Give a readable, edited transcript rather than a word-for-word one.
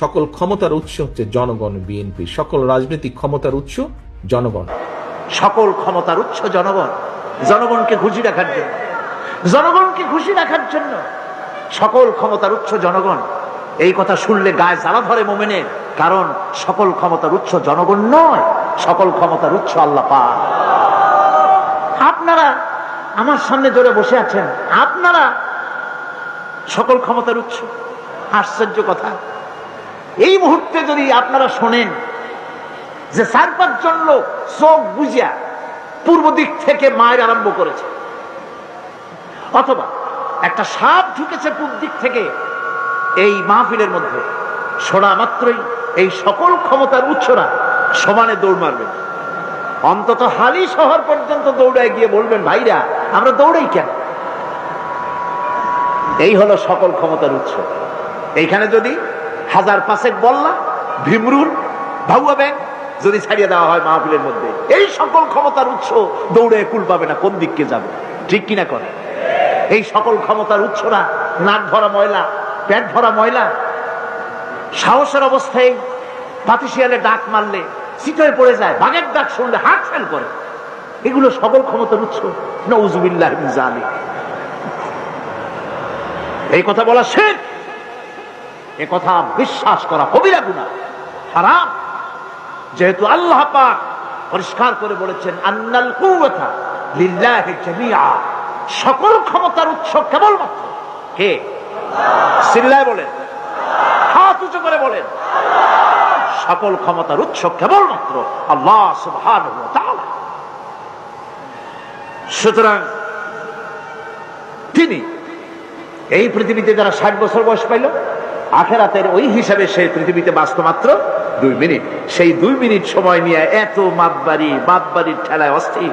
সকল ক্ষমতার উৎস হচ্ছে জনগণ, বিএনপি। সকল রাজনৈতিক ক্ষমতার উৎস জনগণ। সকল ক্ষমতার উৎস জনগণ। জনগণকে খুশি রাখার জন্য, জনগণকে খুশি রাখার জন্য সকল ক্ষমতার উৎস জনগণ। এই কথা শুনলে গায়ে জ্বালা ধরে মোমেনের, কারণ সকল ক্ষমতার উৎস জনগণ নয়, সকল ক্ষমতার উৎস আল্লাহ পাক। আপনারা আমার সামনে জোরে বসে আছেন, আপনারা সকল ক্ষমতার উৎস। আশ্চর্য কথা, এই মুহূর্তে যদি আপনারা শোনেন যে 4-5 জন লোক চোখ বুঝিয়া পূর্ব দিক থেকে মায়ের আরম্ভ করেছে, অথবা একটা সাপ ঢুকেছে পূর্ব দিক থেকে এই মাহফিলের মধ্যে, শোনা মাত্রই এই সকল ক্ষমতার উৎসরা সমানে দৌড় মারবেন। অন্তত হালি শহর পর্যন্ত দৌড়ায় গিয়ে বলবেন, ভাইরা আমরা দৌড়াই কেন? এই হলো সকল ক্ষমতার উৎস। এইখানে যদি 1000-5 বল্লা, ভীমরুল, ভাউয়া ব্যাং যদি ছাড়িয়ে দেওয়া হয় মাহফিলের মধ্যে, এই সকল ক্ষমতার উৎস দৌড়ে কুল পাবে না কোন দিককে যাবে, ঠিক কিনা করে? এই সকল ক্ষমতার উৎসরা নাক ভরা ময়লা, পেট ভরা ময়লা, সাহসের অবস্থায় পাতিশিয়ালে ডাক মারলে সিটে পড়ে যায়, বাঘের ডাক শুনলে হার্ট ফেল করে। এগুলো সকল ক্ষমতার উৎস। নাউযুবিল্লাহি মিন যালিক। এই কথা বলা শিরক, এ কথা বিশ্বাস করা কবিরা গুনাহ, হারাম। যেহেতু আল্লাহ পাক পরিষ্কার করে বলেছেন, আন্নাল কুওয়াতা লিল্লাহি জামিআ, সকল ক্ষমতার উৎস কেবলমাত্র কে? চিল্লায় বলেন, হাত উঁচু করে বলেন, সকল ক্ষমতার উৎস কেবলমাত্র আল্লাহ সুবহানাহু ওয়া তাআলা। সুতরাং তিনি এই পৃথিবীতে যারা 60 বছর বয়স পাইল, আখেরাতের ওই হিসাবে সেই পৃথিবীতে বাঁচত মাত্র 2 মিনিট। সেই 2 মিনিট সময় নিয়ে এত বাপবাড়ির ঠেলায় অস্থির।